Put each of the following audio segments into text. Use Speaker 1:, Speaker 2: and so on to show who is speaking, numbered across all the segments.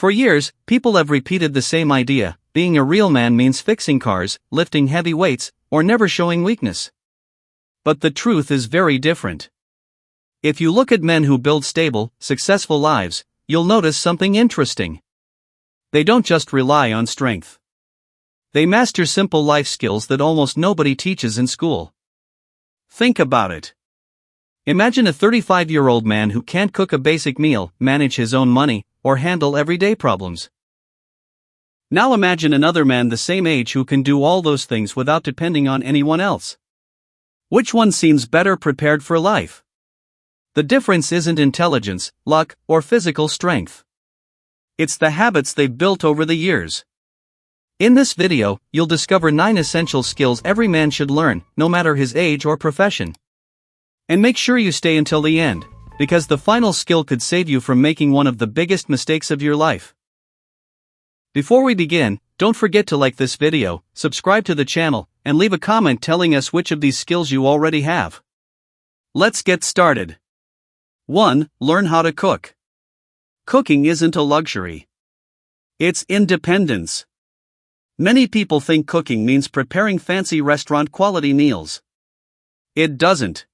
Speaker 1: For years, people have repeated the same idea: being a real man means fixing cars, lifting heavy weights, or never showing weakness. But the truth is very different. If you look at men who build stable, successful lives, you'll notice something interesting. They don't just rely on strength. They master simple life skills that almost nobody teaches in school. Think about it. Imagine a 35-year-old man who can't cook a basic meal, manage his own money, or handle everyday problems. Now imagine another man the same age who can do all those things without depending on anyone else. Which one seems better prepared for life? The difference isn't intelligence, luck, or physical strength. It's the habits they've built over the years. In this video, you'll discover 9 essential skills every man should learn, no matter his age or profession. And make sure you stay until the end, because the final skill could save you from making one of the biggest mistakes of your life. Before we begin, don't forget to like this video, subscribe to the channel, and leave a comment telling us which of these skills you already have. Let's get started. 1. Learn how to cook. Cooking isn't a luxury. It's independence. Many people think cooking means preparing fancy restaurant-quality meals. It doesn't.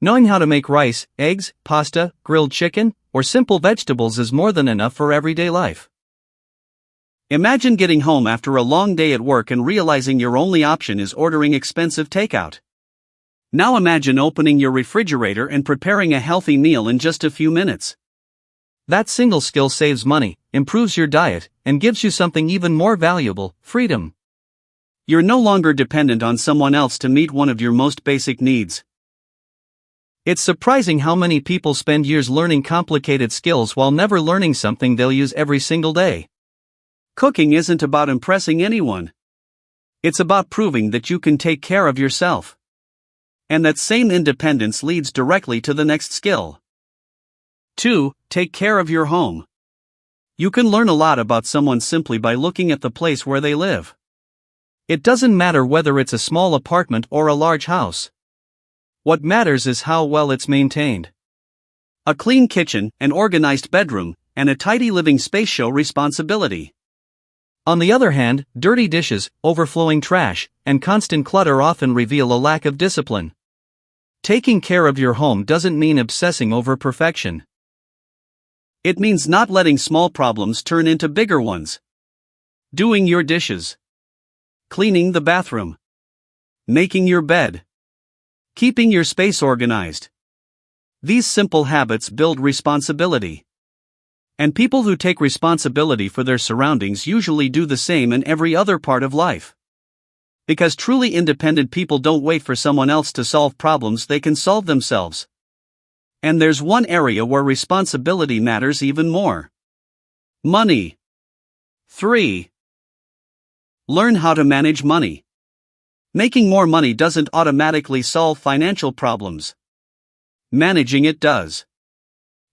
Speaker 1: Knowing how to make rice, eggs, pasta, grilled chicken, or simple vegetables is more than enough for everyday life. Imagine getting home after a long day at work and realizing your only option is ordering expensive takeout. Now imagine opening your refrigerator and preparing a healthy meal in just a few minutes. That single skill saves money, improves your diet, and gives you something even more valuable: freedom. You're no longer dependent on someone else to meet one of your most basic needs. It's surprising how many people spend years learning complicated skills while never learning something they'll use every single day. Cooking isn't about impressing anyone. It's about proving that you can take care of yourself. And that same independence leads directly to the next skill. 2. Take care of your home. You can learn a lot about someone simply by looking at the place where they live. It doesn't matter whether it's a small apartment or a large house. What matters is how well it's maintained. A clean kitchen, an organized bedroom, and a tidy living space show responsibility. On the other hand, dirty dishes, overflowing trash, and constant clutter often reveal a lack of discipline. Taking care of your home doesn't mean obsessing over perfection. It means not letting small problems turn into bigger ones. Doing your dishes. Cleaning the bathroom. Making your bed. Keeping your space organized. These simple habits build responsibility. And people who take responsibility for their surroundings usually do the same in every other part of life. Because truly independent people don't wait for someone else to solve problems they can solve themselves. And there's one area where responsibility matters even more. Money. 3. Learn how to manage money. Making more money doesn't automatically solve financial problems. Managing it does.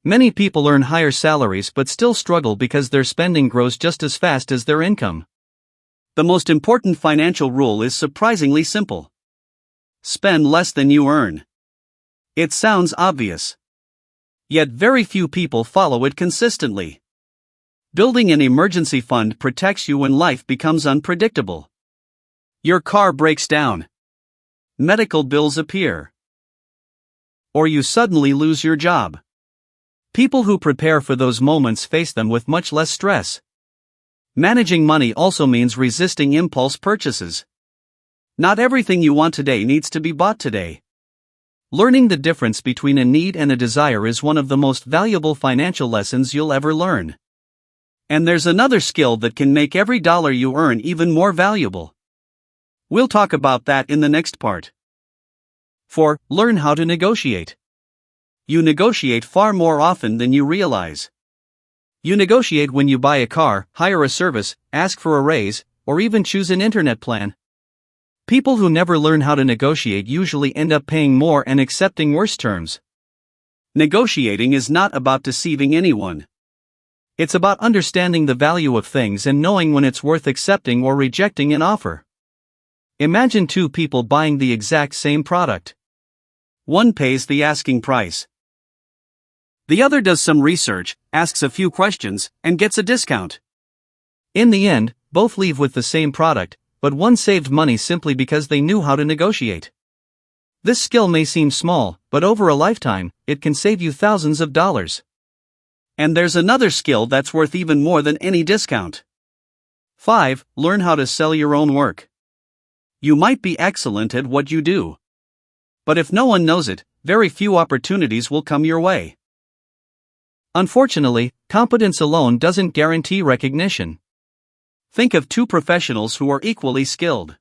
Speaker 1: Many people earn higher salaries but still struggle because their spending grows just as fast as their income. The most important financial rule is surprisingly simple. Spend less than you earn. It sounds obvious. Yet very few people follow it consistently. Building an emergency fund protects you when life becomes unpredictable. Your car breaks down. Medical bills appear. Or you suddenly lose your job. People who prepare for those moments face them with much less stress. Managing money also means resisting impulse purchases. Not everything you want today needs to be bought today. Learning the difference between a need and a desire is one of the most valuable financial lessons you'll ever learn. And there's another skill that can make every dollar you earn even more valuable. We'll talk about that in the next part. 4. Learn how to negotiate. You negotiate far more often than you realize. You negotiate when you buy a car, hire a service, ask for a raise, or even choose an internet plan. People who never learn how to negotiate usually end up paying more and accepting worse terms. Negotiating is not about deceiving anyone. It's about understanding the value of things and knowing when it's worth accepting or rejecting an offer. Imagine 2 people buying the exact same product. One pays the asking price. The other does some research,
Speaker 2: asks a few questions, and gets a discount.
Speaker 1: In the end, both leave with the same product, but one saved money simply because they knew how to negotiate. This skill may seem small, but over a lifetime, it can save you thousands of dollars.
Speaker 2: And there's another skill that's worth even more than any discount. 5. Learn how to sell your own work. You might be excellent at what you do. But if no one knows it, very few opportunities will come your way.
Speaker 1: Unfortunately, competence alone doesn't guarantee recognition.
Speaker 2: Think of two professionals who are equally skilled.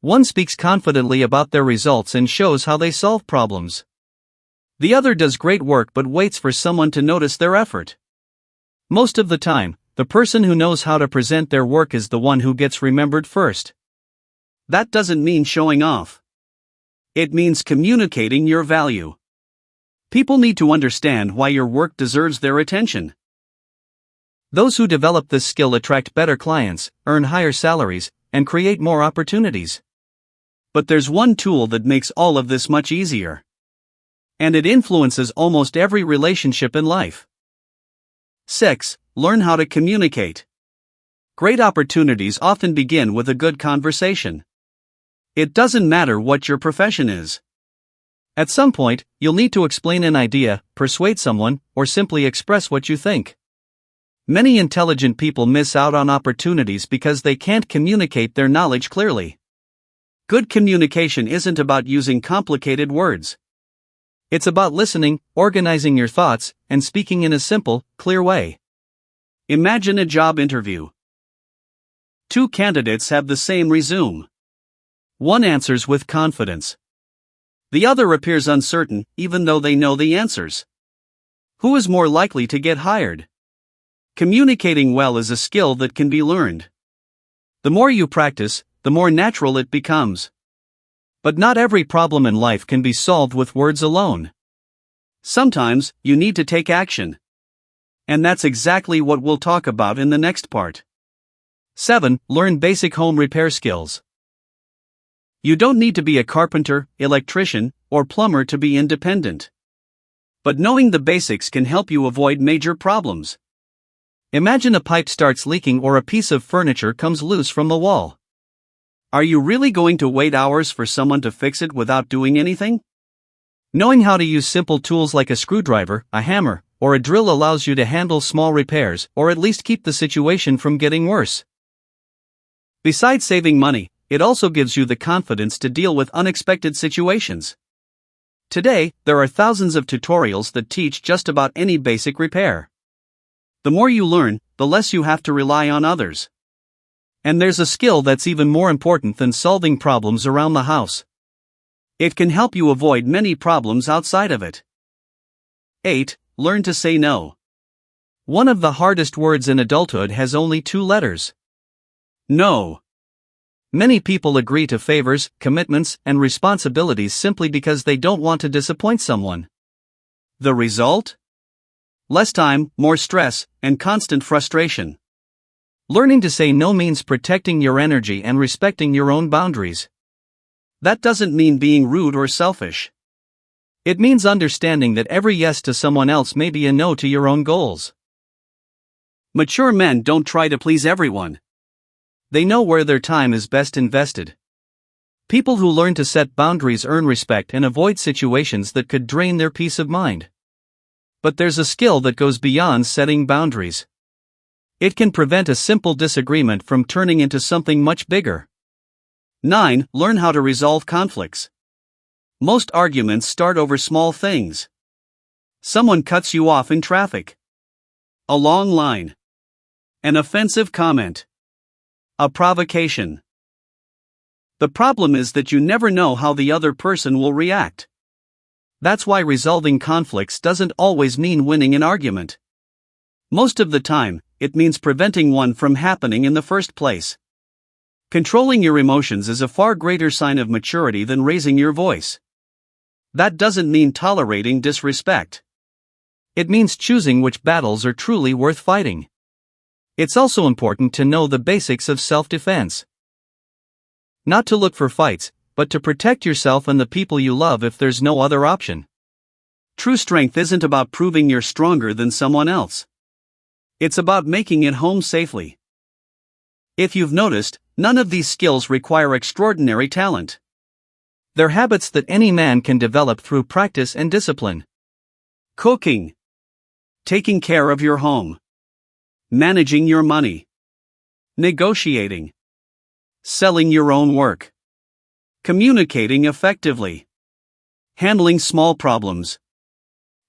Speaker 1: One speaks confidently about their results and shows how they solve problems. The other does great work but waits for someone to notice their effort. Most of the time, the person who knows how to present their work is the one who gets remembered first.
Speaker 2: That doesn't mean showing off. It means communicating your value. People need to understand why your work deserves their attention.
Speaker 1: Those who develop this skill attract better clients, earn higher salaries, and create more opportunities.
Speaker 2: But there's one tool that makes all of this much easier. And it influences almost every relationship in life. 6. Learn how to communicate. Great opportunities often begin with a good conversation. It doesn't matter what your profession is.
Speaker 1: At some point, you'll need to explain an idea, persuade someone, or simply express what you think. Many intelligent people miss out on opportunities because they can't communicate their knowledge clearly. Good communication isn't about using complicated words. It's about listening, organizing your thoughts, and speaking in a simple, clear way.
Speaker 2: Imagine a job interview. Two candidates have the same resume. One answers with confidence. The other appears uncertain, even though they know the answers. Who is more likely to get hired? Communicating well is a skill that can be learned. The more you practice, the more natural it becomes. But not every problem in life can be solved with words alone. Sometimes, you need to take action. And that's exactly what we'll talk about in the next part. 7. Learn basic home repair skills. You don't need to be a carpenter, electrician, or plumber to be independent. But knowing the basics can help you avoid major problems. Imagine a pipe starts leaking or a piece of furniture comes loose from the wall. Are you really going to wait hours for someone to fix it without doing anything? Knowing how to use simple tools like a screwdriver, a hammer, or a drill allows you to handle small repairs or at least keep the situation from getting worse. Besides saving money, it also gives you the confidence to deal with unexpected situations. Today, there are thousands of tutorials that teach just about any basic repair. The more you learn, the less you have to rely on others. And there's a skill that's even more important than solving problems around the house. It can help you avoid many problems outside of it. 8. Learn to say no. One of the hardest words in adulthood has only 2 letters. No. Many people agree to favors, commitments, and responsibilities simply because they don't want to disappoint someone. The result? Less time, more stress, and constant frustration. Learning to say no means protecting your energy and respecting your own boundaries. That doesn't mean being rude or selfish. It means understanding that every yes to someone else may be a no to your own goals. Mature men don't try to please everyone. They know where their time is best invested. People who learn to set boundaries earn respect and avoid situations that could drain their peace of mind. But there's a skill that goes beyond setting boundaries. It can prevent a simple disagreement from turning into something much bigger. 9. Learn how to resolve conflicts. Most arguments start over small things. Someone cuts you off in traffic. A long line. An offensive comment. A provocation. The problem is that you never know how the other person will react. That's why resolving conflicts doesn't always mean winning an argument. Most of the time, it means preventing one from happening in the first place. Controlling your emotions is a far greater sign of maturity than raising your voice. That doesn't mean tolerating disrespect. It means choosing which battles are truly worth fighting. It's also important to know the basics of self-defense. Not to look for fights, but to protect yourself and the people you love if there's no other option. True strength isn't about proving you're stronger than someone else. It's about making it home safely. If you've noticed, none of these skills require extraordinary talent.
Speaker 1: They're habits that any man can develop through practice and discipline.
Speaker 2: Cooking. Taking care of your home. Managing your money. Negotiating. Selling your own work. Communicating effectively. Handling small problems.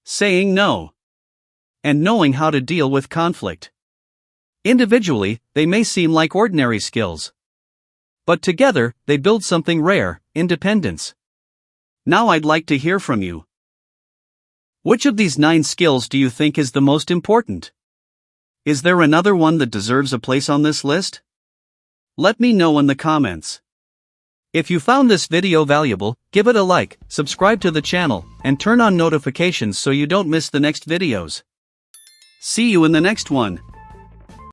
Speaker 2: Saying no. And knowing how to deal with conflict.
Speaker 1: Individually, they may seem like ordinary skills. But together, they build something rare: independence.
Speaker 2: Now I'd like to hear from you. Which of these 9 skills do you think is the most important? Is there another one that deserves a place on this list? Let me know in the comments.
Speaker 1: If you found this video valuable, give it a like, subscribe to the channel, and turn on notifications so you don't miss the next videos.
Speaker 2: See you in the next one.